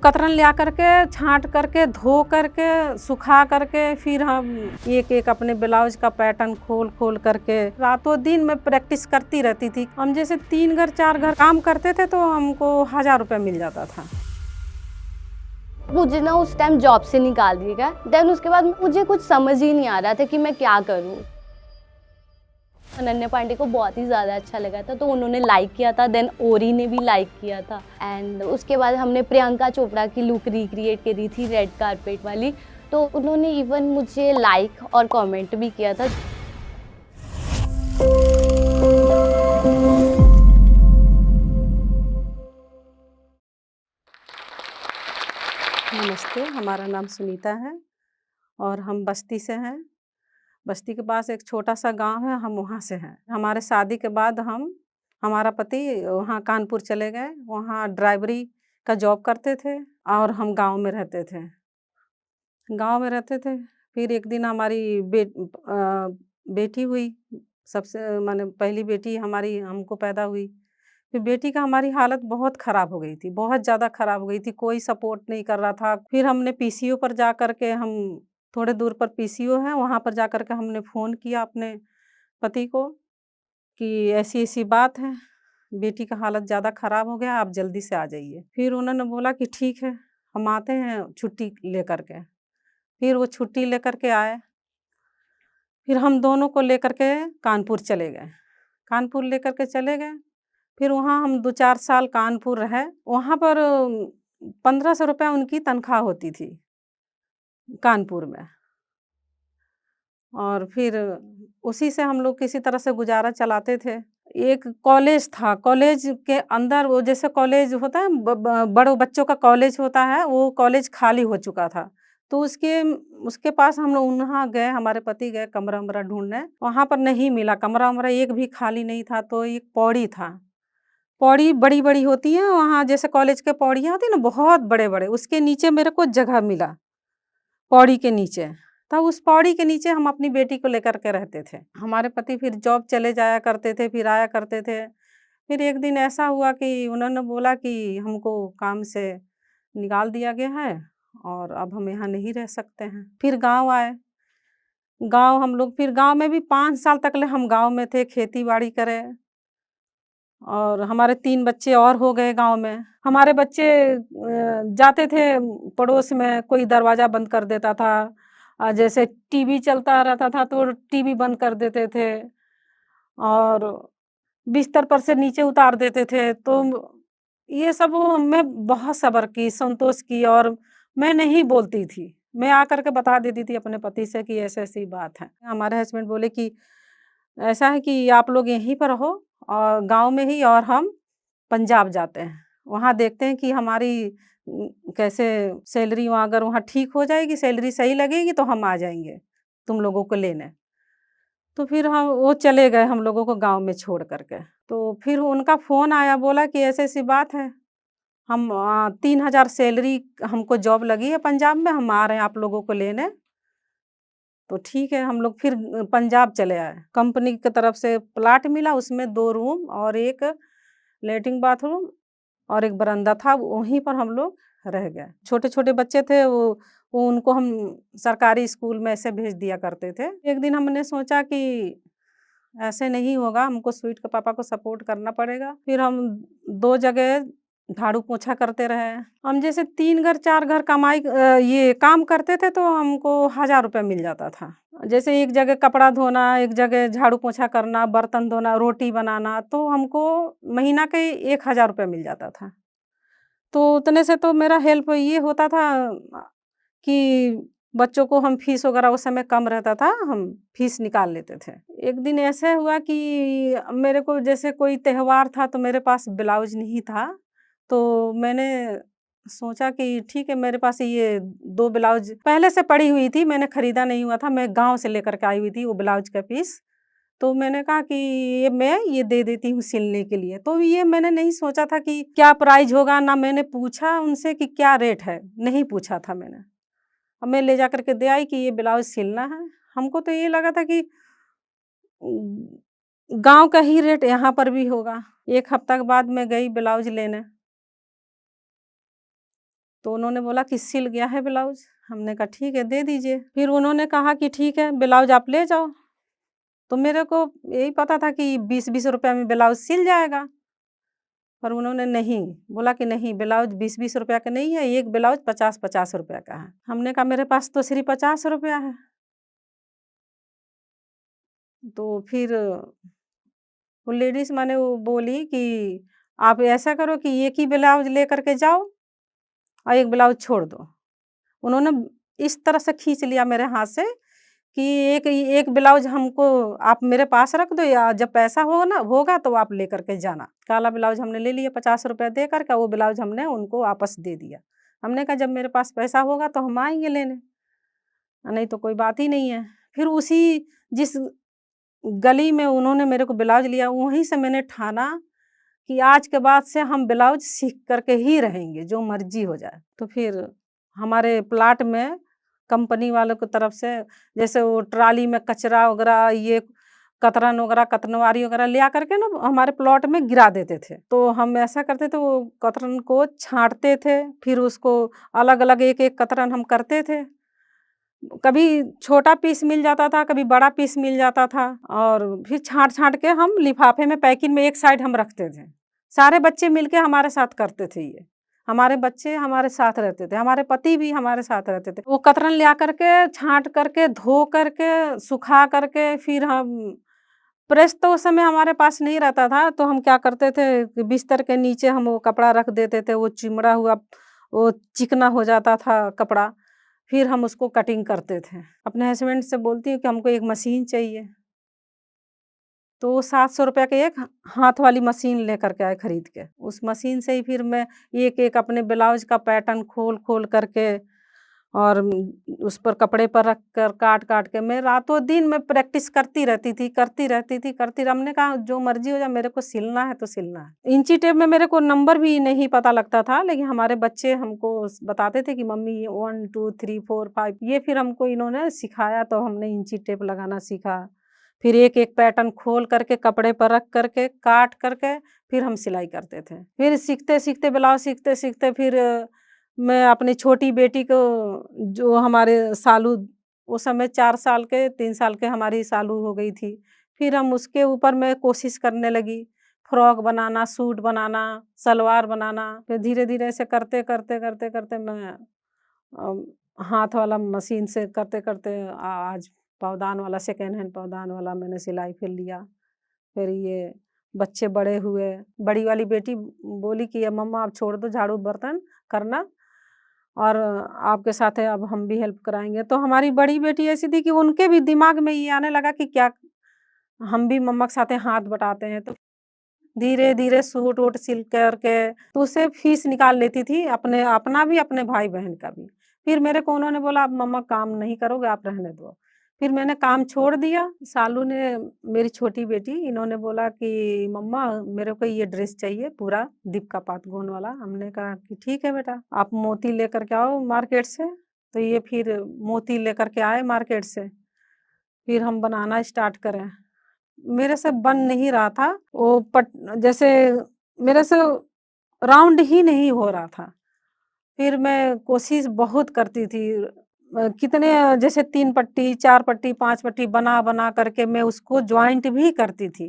कतरन ले आकर के छाँट करके धो करके सुखा करके फिर हम एक एक अपने ब्लाउज का पैटर्न खोल खोल करके रातों दिन मैं प्रैक्टिस करती रहती थी। हम जैसे 3 घर 4 घर काम करते थे तो हमको 1000 रुपये मिल जाता था। मुझे ना उस टाइम जॉब से निकाल दिया गया। देन उसके बाद मुझे कुछ समझ ही नहीं आ रहा था कि मैं क्या करूं। अनन्या पांडे को बहुत ही ज़्यादा अच्छा लगा था तो उन्होंने लाइक किया था। देन ओरी ने भी लाइक किया था एंड उसके बाद हमने प्रियंका चोपड़ा की लुक रिक्रिएट करी थी रेड कारपेट वाली, तो उन्होंने इवन मुझे लाइक और कमेंट भी किया था। नमस्ते, हमारा नाम सुनीता है और हम बस्ती से हैं। बस्ती के पास एक छोटा-सा गाँव है, हम वहाँ से हैं। हमारे शादी के बाद हमारा पति वहाँ कानपुर चले गए, वहाँ ड्राइवरी का जॉब करते थे और हम गाँव में रहते थे। गाँव में रहते थे, फिर एक दिन हमारी बेटी हुई, सबसे माने पहली बेटी हमारी हमको पैदा हुई। फिर बेटी का हमारी हालत बहुत ख़राब हो गई थी, बहुत ज़्यादा ख़राब हो गई थी, कोई सपोर्ट नहीं कर रहा था। फिर हमने पीसीओ पर जा कर के हम थोड़े दूर पर पीसीओ है, वहाँ पर जा कर के हमने फ़ोन किया अपने पति को कि ऐसी-ऐसी बात है, बेटी का हालत ज़्यादा ख़राब हो गया, आप जल्दी से आ जाइए। फिर उन्होंने बोला कि ठीक है, हम आते हैं छुट्टी लेकर के। फिर वो छुट्टी लेकर के आए, फिर हम दोनों को लेकर के कानपुर चले गए। कानपुर लेकर के चले गए, फिर वहाँ हम 2-4 साल कानपुर रहे। वहाँ पर 1500 रुपये उनकी तनख्वाह होती थी, कानपुर में। और फिर उसी से हम लोग किसी तरह से गुज़ारा चलाते थे। एक कॉलेज था, कॉलेज के अंदर वो जैसे कॉलेज होता है बड़ों बच्चों का कॉलेज होता है, वो कॉलेज खाली हो चुका था। तो उसके पास हम लोग वहाँ गए, हमारे पति गए कमरा-वमरा ढूँढने, वहाँ पर नहीं मिला कमरा-वमरा, एक भी खाली नहीं था। तो एक पौड़ी था, पौड़ी बड़ी-बड़ी होती हैं वहाँ, जैसे कॉलेज के पौड़ियाँ होती हैं ना बहुत बड़े-बड़े, उसके नीचे मेरे को जगह मिला, पौड़ी के नीचे। तब उस पौड़ी के नीचे हम अपनी बेटी को लेकर के रहते थे। हमारे पति फिर जॉब चले जाया करते थे, फिर आया करते थे। फिर एक दिन ऐसा हुआ कि उन्होंने बोला कि हमको काम से निकाल दिया गया है और अब हम यहाँ नहीं रह सकते हैं। फिर गाँव आए, गाँव हम लोग फिर गाँव में भी 5 साल तक ले हम गाँव में थे, खेती-बाड़ी करे और हमारे 3 बच्चे और हो गए गाँव में। हमारे बच्चे जाते थे पड़ोस में, कोई दरवाज़ा बंद कर देता था। जैसे टीवी चलता रहता था तो टीवी बंद कर देते थे और बिस्तर पर से नीचे उतार देते थे। तो ये सब मैं बहुत सब्र की, संतोष की और मैं नहीं बोलती थी। मैं आकर के बता देती थी अपने पति से कि ऐसी-ऐसी बात है। हमारे हस्बैंड बोले कि ऐसा है कि आप लोग यहीं पर रहो और गाँव में ही, और हम पंजाब जाते हैं। वहाँ देखते हैं कि हमारी कैसे सैलरी वहाँ, अगर वहाँ ठीक हो जाएगी, सैलरी सही लगेगी तो हम आ जाएँगे तुम लोगों को लेने। तो फिर वो चले गए हम लोगों को गाँव में छोड़ कर के। तो फिर उनका फ़ोन आया, बोला कि ऐसी-ऐसी बात है, हम 3000 सैलरी हमको जॉब लगी है पंजाब में, हम आ रहे हैं आप लोगों को लेने। तो ठीक है, हम लोग फिर पंजाब चले आए। कंपनी की तरफ से प्लॉट मिला, उसमें 2 रूम और 1 लैट्रिन बाथरूम और 1 बरामदा था, वहीं पर हम लोग रह गए। छोटे-छोटे बच्चे थे, वो उनको हम सरकारी स्कूल में ऐसे भेज दिया करते थे। एक दिन हमने सोचा कि ऐसे नहीं होगा, हमको स्वीट के पापा को सपोर्ट करना पड़ेगा। फिर हम 2 जगह झाड़ू-पोछा करते रहे। हम जैसे 3 घर 4 घर ये काम करते थे तो हमको 1000 रुपये मिल जाता था। जैसे एक जगह कपड़ा धोना, एक जगह झाड़ू-पोछा करना, बर्तन धोना, रोटी बनाना, तो हमको महीना के 1000 रुपये मिल जाता था। तो उतने से तो मेरा हेल्प ये होता था कि बच्चों को हम फीस वगैरह उस समय कम रहता था, हम फीस निकाल लेते थे। एक दिन ऐसे हुआ कि मेरे को जैसे कोई त्योहार था तो मेरे पास ब्लाउज नहीं था, तो मैंने सोचा कि ठीक है, मेरे पास ये 2 ब्लाउज पहले से पड़ी हुई थी, मैंने खरीदा नहीं हुआ था, मैं गाँव से लेकर के आई हुई थी वो ब्लाउज का पीस। तो मैंने कहा कि मैं ये दे देती हूँ सिलने के लिए। तो ये मैंने नहीं सोचा था कि क्या प्राइस होगा, ना मैंने पूछा उनसे कि क्या रेट है, नहीं पूछा था मैंने। अब मैं ले जा कर के दे आई कि ये ब्लाउज सिलना है। हमको तो ये लगा था कि गाँव का ही रेट यहाँ पर भी होगा। 1 हफ्ता के बाद मैं गई ब्लाउज लेने। तो उन्होंने बोला कि सिल गया है ब्लाउज़। हमने कहा ठीक है, दे दीजिए। फिर उन्होंने कहा कि ठीक है, ब्लाउज़ आप ले जाओ। तो मेरे को यही पता था कि 20-20 रुपए में ब्लाउज़ सिल जाएगा। पर उन्होंने नहीं, बोला कि नहीं, ब्लाउज़ 20-20 रुपया का नहीं है, एक ब्लाउज़ 50-50 रुपया का है। हमने कहा मेरे पास तो सिर्फ़ 50 रुपया है। तो फिर वो लेडीज़ माने वो बोली कि आप ऐसा करो कि एक ही ब्लाउज़ लेकर के जाओ और एक ब्लाउज़ छोड़ दो। उन्होंने इस तरह से खींच लिया मेरे हाथ से कि एक एक ब्लाउज़ हमको आप मेरे पास रख दो, या जब पैसा होगा तो आप लेकर के जाना। काला ब्लाउज़ हमने ले लिया 50 रुपए दे कर के, वो ब्लाउज़ हमने उनको वापस दे दिया। हमने कहा जब मेरे पास पैसा होगा तो हम आएँगे लेने, नहीं तो कोई बात ही नहीं है। फिर उसी जिस गली में उन्होंने मेरे को ब्लाउज़ लिया, वहीं से मैंने ठाना कि आज के बाद से हम ब्लाउज़ सीख कर के ही रहेंगे, जो मर्ज़ी हो जाए। तो फिर हमारे प्लाट में कंपनी वालों की तरफ से जैसे वो ट्राली में कचरा वगैरह, ये कतरन वगैरह, कतरनवारी वगैरह ले आकर के ना हमारे प्लॉट में गिरा देते थे। तो हम ऐसा करते थे, वो कतरन को छाँटते थे, फिर उसको अलग-अलग एक-एक कतरन हम करते थे। कभी छोटा पीस मिल जाता था, कभी बड़ा पीस मिल जाता था, और फिर छाँट-छाँट के हम लिफ़ाफ़े में पैकिंग में एक साइड हम रखते थे। सारे बच्चे मिलके हमारे साथ करते थे ये। हमारे बच्चे हमारे साथ रहते थे, हमारे पति भी हमारे साथ रहते थे। वो कतरन ले आकर के, छाँट करके, धो करके, सुखा करके, फिर हम प्रेस तो उस समय हमारे पास नहीं रहता था, तो हम क्या करते थे कि बिस्तर के नीचे हम वो कपड़ा रख देते थे, वो चिमड़ा हुआ, वो चिकना हो जाता था कपड़ा। फिर हम उसको कटिंग करते थे। अपने हस्बैंड से बोलती हूँ कि हमको एक मशीन चाहिए। तो वो 700 रुपए की एक हाथ वाली मशीन लेकर के आए खरीद के। उस मशीन से ही फिर मैं एक-एक अपने ब्लाउज़ का पैटर्न खोल-खोल करके, और उस पर कपड़े पर रख कर काट-काट के मैं रातों दिन मैं प्रैक्टिस करती रहती थी, करती रहती थी, हमने कहा जो मर्ज़ी हो जाए, मेरे को सिलना है तो सिलना है। इंची टेप में मेरे को नंबर भी नहीं पता लगता था, लेकिन हमारे बच्चे हमको बताते थे कि मम्मी ये 1 2 3 4 5, ये फिर हमको इन्होंने सिखाया, तो हमने इंची टेप लगाना सीखा। फिर एक-एक पैटर्न खोल करके कपड़े पर रख करके, काट करके, फिर हम सिलाई करते थे। फिर सीखते-सीखते, ब्लाउज़ सीखते-सीखते, फिर मैं अपनी छोटी बेटी को, जो हमारे सालू, उस समय 4 साल के 3 साल के हमारी सालू हो गई थी। फिर हम उसके ऊपर मैं कोशिश करने लगी, फ्रॉक बनाना, सूट बनाना, सलवार बनाना। फिर धीरे-धीरे ऐसे करते-करते मैं हाथ वाला मशीन से करते-करते आज पावदान वाला, सेकंड हैंड पावदान वाला मैंने सिलाई फिर लिया। फिर ये बच्चे बड़े हुए, बड़ी वाली बेटी बोली कि अब मम्मा आप छोड़ दो झाड़ू बर्तन करना, और आपके साथ है अब हम भी हेल्प कराएँगे। तो हमारी बड़ी बेटी ऐसी थी कि उनके भी दिमाग में ये आने लगा कि क्या हम भी मम्मा के साथ हाथ बटाते हैं। तो धीरे-धीरे सूट-वूट सिल कर के, तो उससे फीस निकाल लेती थी, अपने अपना भी, अपने भाई-बहन का भी। फिर मेरे को उन्होंने बोला अब मम्मा काम नहीं करोगे, आप रहने दो। फिर मैंने काम छोड़ दिया। सालू ने, मेरी छोटी बेटी, इन्होंने बोला कि मम्मा मेरे को ये ड्रेस चाहिए पूरा दीपिका पादुकोण वाला। हमने कहा कि ठीक है बेटा, आप मोती लेकर के आओ मार्केट से। तो ये फिर मोती लेकर के आए मार्केट से। फिर हम बनाना स्टार्ट करें। मेरे से बन नहीं रहा था। वो जैसे मेरे से राउंड ही नहीं हो रहा था। फिर मैं कोशिश बहुत करती थी। कितने जैसे 3 पट्टी, 4 पट्टी, 5 पट्टी बना-बना करके मैं उसको जॉइंट भी करती थी।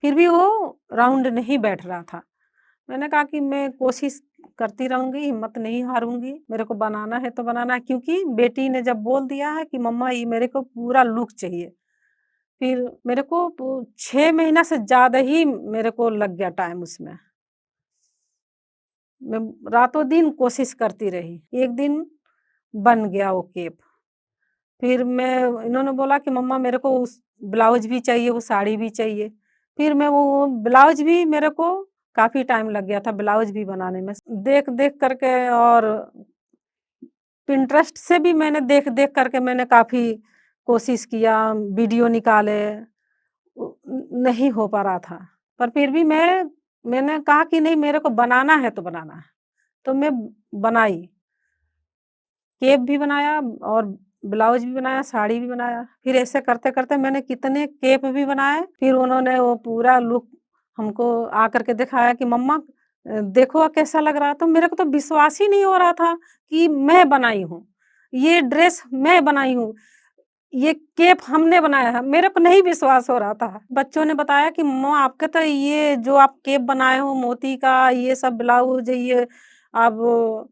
फिर भी वो राउंड नहीं बैठ रहा था। मैंने कहा कि मैं कोशिश करती रहूँगी, हिम्मत नहीं हारूँगी, मेरे को बनाना है तो बनाना है, क्योंकि बेटी ने जब बोल दिया है कि मम्मा ये मेरे को पूरा लुक चाहिए। फिर मेरे को 6 महीना से ज़्यादा ही मेरे को लग गया टाइम उसमें। मैं रातों-दिन कोशिश करती रही। एक दिन बन गया वो केप। फिर मैं इन्होंने बोला कि मम्मा मेरे को उस ब्लाउज़ भी चाहिए, वो साड़ी भी चाहिए। फिर मैं वो ब्लाउज़ भी, मेरे को काफ़ी टाइम लग गया था ब्लाउज़ भी बनाने में। देख-देख करके, और पिंटरेस्ट से भी मैंने देख-देख करके मैंने काफ़ी कोशिश किया, वीडियो निकाले। नहीं हो पा रहा था। पर फिर भी मैंने कहा कि नहीं, मेरे को बनाना है तो बनाना है। तो मैं बनाई, केप भी बनाया और ब्लाउज़ भी बनाया, साड़ी भी बनाया। फिर ऐसे करते-करते मैंने कितने केप भी बनाए। फिर उन्होंने वो पूरा लुक हमको आकर के दिखाया कि मम्मा देखो कैसा लग रहा है, तो मेरे को तो विश्वास ही नहीं हो रहा था कि मैं बनाई हूँ। ये ड्रेस मैं बनाई हूँ, ये केप हमने बनाया है, मेरे को नहीं विश्वास हो रहा था। बच्चों ने बताया कि मम्मा आपके तो ये जो आप केप बनाए हो मोती का, ये सब ब्लाउज़ ये आप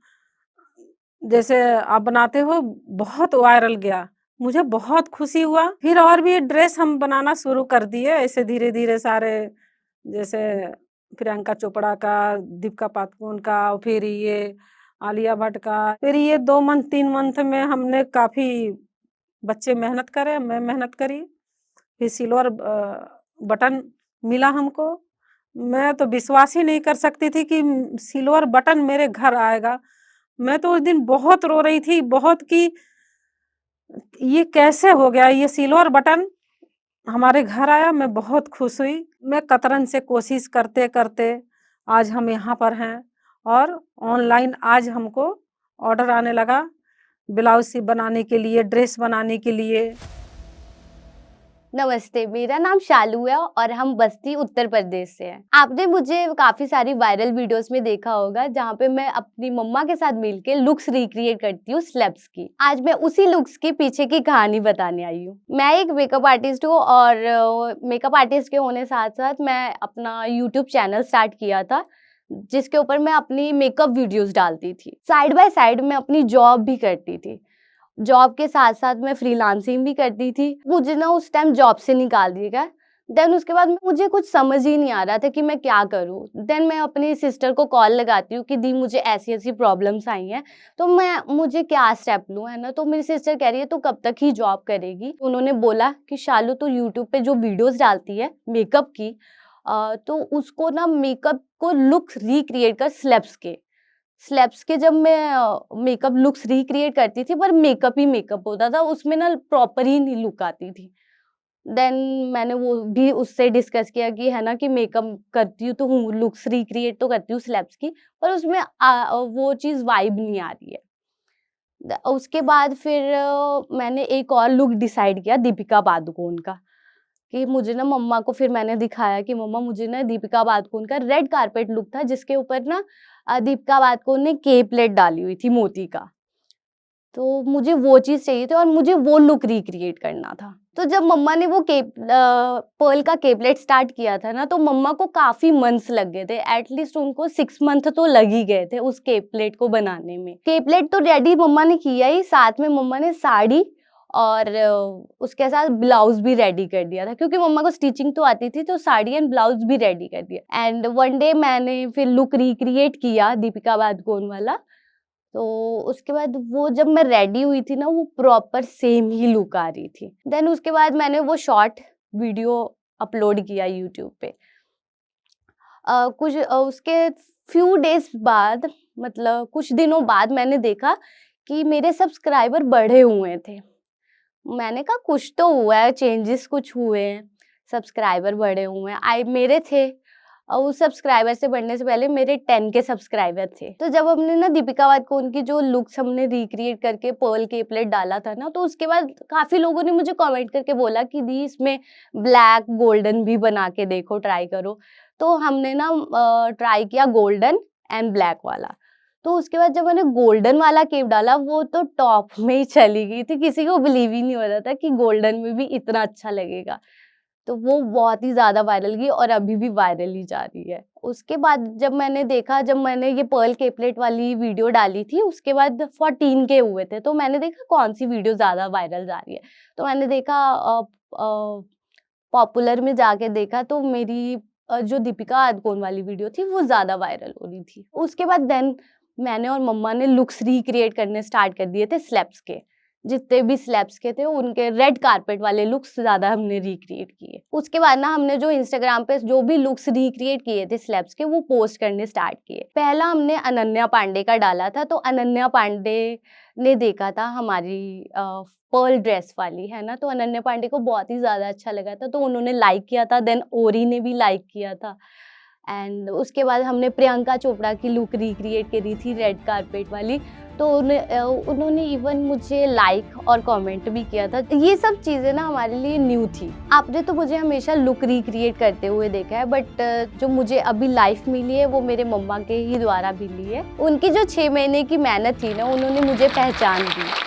जैसे आप बनाते हो, बहुत वायरल गया। मुझे बहुत खुशी हुआ, फिर और भी ड्रेस हम बनाना शुरू कर दिए, ऐसे धीरे-धीरे सारे जैसे प्रियंका चोपड़ा का, दीपिका पादुकोण का, फिर ये आलिया भट्ट का। फिर ये 2 मंथ 3 मंथ में हमने काफ़ी बच्चे मेहनत करे, मैं मेहनत करी, फिर सिल्वर बटन मिला हमको। मैं तो विश्वास ही नहीं कर सकती थी कि सिल्वर बटन मेरे घर आएगा। मैं तो उस दिन बहुत रो रही थी, बहुत कि ये कैसे हो गया? ये सिल्वर बटन हमारे घर आया, मैं बहुत खुश हुई। मैं कतरन से कोशिश करते-करते आज हम यहाँ पर हैं और ऑनलाइन आज हमको ऑर्डर आने लगा, ब्लाउज़ बनाने के लिए, ड्रेस बनाने के लिए। नमस्ते, मेरा नाम शालू है और हम बस्ती उत्तर प्रदेश से हैं। आपने मुझे काफ़ी सारी वायरल वीडियोस में देखा होगा जहाँ पे मैं अपनी मम्मा के साथ मिलके लुक्स रिक्रिएट करती हूँ स्लेब्स की। आज मैं उसी लुक्स के पीछे की कहानी बताने आई हूँ। मैं एक मेकअप आर्टिस्ट हूँ और मेकअप आर्टिस्ट के होने साथ-साथ मैं अपना यूट्यूब चैनल स्टार्ट किया था, जिसके ऊपर मैं अपनी मेकअप वीडियोस डालती थी। साइड बाय साइड मैं अपनी जॉब भी करती थी। जॉब के साथ-साथ मैं फ्रीलांसिंग भी करती थी। मुझे ना उस टाइम जॉब से निकाल दिया गया। देन उसके बाद मुझे कुछ समझ ही नहीं आ रहा था कि मैं क्या करूँ? देन मैं अपनी सिस्टर को कॉल लगाती हूँ कि दी मुझे ऐसी-ऐसी प्रॉब्लम्स आई हैं, तो मुझे क्या स्टेप लूँ, है ना? तो मेरी सिस्टर कह रही है तू कब तक ही जॉब करेगी? उन्होंने बोला कि शालू तू यूट्यूब पे जो वीडियोज़ डालती है मेकअप की तो उसको ना मेकअप को लुक रिक्रिएट कर स्लेब्स के। स्लेब्स के जब मैं मेकअप लुक्स रिक्रिएट करती थी पर मेकअप ही मेकअप होता था, उसमें ना प्रॉपर ही नहीं लुक आती थी। देन मैंने वो भी उससे डिस्कस किया कि है ना कि मेकअप करती हूँ तो हूँ लुक्स रिक्रिएट तो करती हूँ स्लेब्स की, पर उसमें वो चीज़ वाइब नहीं आ रही है। उसके बाद फिर मैंने एक और लुक डिसाइड किया दीपिका पादुकोण का। कि मुझे ना मम्मा को फिर मैंने दिखाया कि मम्मा मुझे ना दीपिका पादुकोण का रेड कारपेट लुक था जिसके ऊपर ना दीपिका पादुकोण ने केपलेट डाली हुई थी मोती का। तो मुझे वो चीज़ चाहिए थी और मुझे वो लुक रिक्रिएट करना था। तो जब मम्मा ने वो पर्ल का केपलेट स्टार्ट किया था ना तो मम्मा को काफ़ी मंथ्स लग गए थे। एट लीस्ट उनको 6 मंथ तो लग ही गए थे उस केपलेट को बनाने में। केपलेट तो रेडी मम्मा ने किया ही, साथ में मम्मा ने साड़ी और उसके साथ ब्लाउज़ भी रेडी कर दिया था क्योंकि मम्मा को स्टिचिंग तो आती थी तो साड़ी एंड ब्लाउज़ भी रेडी कर दिया। एंड वन डे मैंने फिर लुक रिक्रिएट किया दीपिका पादुकोण वाला। तो उसके बाद वो जब मैं रेडी हुई थी ना वो प्रॉपर सेम ही लुक आ रही थी। देन उसके बाद मैंने वो शॉर्ट वीडियो अपलोड किया यूट्यूब पे। उसके फ्यू डेज़ बाद मतलब कुछ दिनों बाद मैंने देखा कि मेरे सब्सक्राइबर बढ़े हुए थे। मैंने कहा कुछ तो हुआ है, चेंजेस कुछ हुए हैं, सब्सक्राइबर बढ़े हुए हैं। मेरे थे और उस सब्सक्राइबर से बढ़ने से पहले मेरे 10 के सब्सक्राइबर थे। तो जब हमने ना दीपिका पादुकोण की जो लुक्स हमने रिक्रिएट करके पर्ल केपलेट डाला था ना, तो उसके बाद काफ़ी लोगों ने मुझे कमेंट करके बोला कि दी इसमें ब्लैक गोल्डन भी बना के देखो, ट्राई करो। तो हमने ना ट्राई किया गोल्डन एंड ब्लैक वाला। तो उसके बाद जब मैंने गोल्डन वाला केप डाला वो तो टॉप में ही चली गई थी, किसी को बिलीव ही नहीं हो रहा था कि गोल्डन में भी इतना अच्छा लगेगा। तो वो बहुत ही ज़्यादा वायरल गई और अभी भी वायरल ही जा रही है। उसके बाद जब मैंने देखा जब मैंने ये पर्ल केपलेट वाली वीडियो डाली थी उसके बाद 14 के हुए थे, तो मैंने देखा कौन-सी वीडियो ज़्यादा वायरल जा रही है। तो मैंने देखा पॉपुलर में जाके देखा तो मेरी जो दीपिका पादुकोण वाली वीडियो थी वो ज़्यादा वायरल हो रही थी। उसके बाद देन मैंने और मम्मा ने लुक्स रिक्रिएट करने स्टार्ट कर दिए थे स्लेब्स के। जितने भी स्लेब्स के थे उनके रेड कारपेट वाले लुक्स ज़्यादा हमने रिक्रिएट किए। उसके बाद ना हमने जो इंस्टाग्राम पे जो भी लुक्स रिक्रिएट किए थे स्लेब्स के वो पोस्ट करने स्टार्ट किए। पहला हमने अनन्या पांडे का डाला था तो अनन्या पांडे ने देखा था हमारी पर्ल ड्रेस वाली, है ना? तो अनन्या पांडे को बहुत ही ज़्यादा अच्छा लगा था तो उन्होंने लाइक किया था, देन ओरी ने भी लाइक किया था। एंड उसके बाद हमने प्रियंका चोपड़ा की लुक रिक्रिएट करी थी रेड कारपेट वाली, तो उन्होंने इवन मुझे लाइक और कमेंट भी किया था। ये सब चीज़ें ना हमारे लिए न्यू थी। आपने तो मुझे हमेशा लुक रिक्रिएट करते हुए देखा है, बट जो मुझे अभी लाइफ मिली है वो मेरे मम्मा के ही द्वारा मिली है। उनकी जो 6 महीने की मेहनत थी ना, उन्होंने मुझे पहचान दी।